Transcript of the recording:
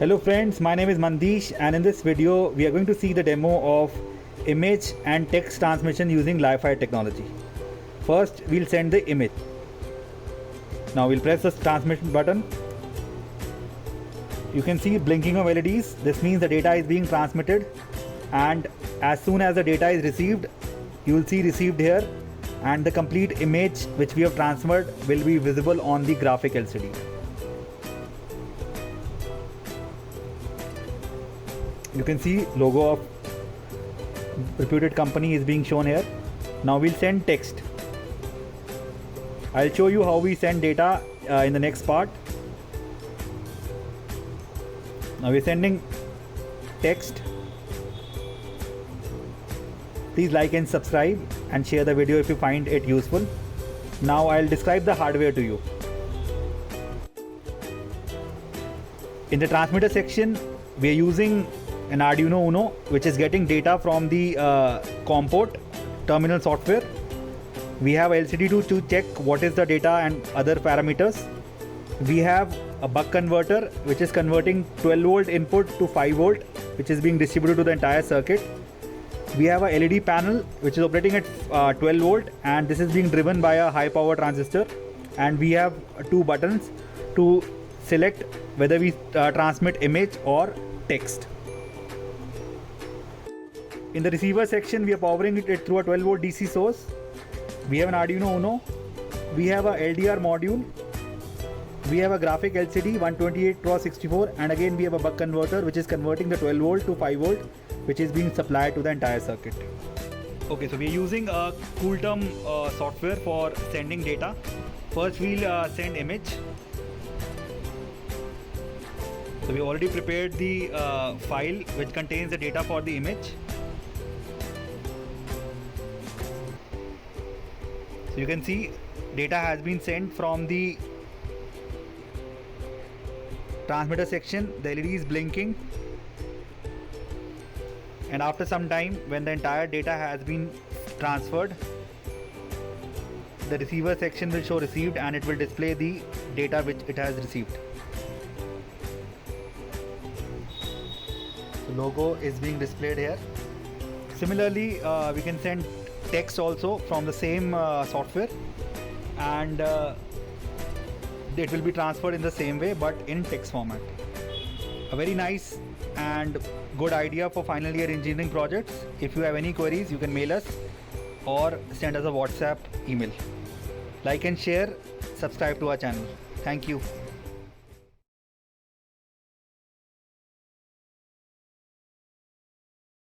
Hello friends, my name is Mandish and in this video we are going to see the demo of image and text transmission using Li-Fi technology. First we'll send the image. Now we'll press the transmission button. You can see blinking of LEDs. This means the data is being transmitted, and as soon as the data is received, you will see received here, and the complete image which we have transferred will be visible on the graphic LCD. You can see logo of reputed company is being shown here. Now we'll send text. I'll show you how we send data in the next part. Now we're sending text. Please like and subscribe and share the video if you find it useful. Now I'll describe the hardware to you. In the transmitter section, we are using an Arduino Uno, which is getting data from the COM port terminal software. We have LCD to check what is the data and other parameters. We have a buck converter which is converting 12 volt input to 5 volt, which is being distributed to the entire circuit. We have a LED panel which is operating at 12 volt, and this is being driven by a high power transistor. And we have two buttons to select whether we transmit image or text. In the receiver section, we are powering it through a 12 volt DC source. We have an Arduino Uno. We have a LDR module. We have a graphic LCD 128x64, and again we have a buck converter which is converting the 12 volt to 5 volt, which is being supplied to the entire circuit. Okay, so we are using a CoolTerm software for sending data. First we'll send image. So we already prepared the file which contains the data for the image. So you can see data has been sent from the transmitter section. The LED is blinking, and after some time, when the entire data has been transferred, the receiver section will show received, and it will display the data which it has received. The logo is being displayed here. Similarly, we can send text also from the same software, and it will be transferred in the same way but in text format. A very nice and good idea for final year engineering projects. If you have any queries, you can mail us or send us a WhatsApp email. Like and share, subscribe to our channel. Thank you.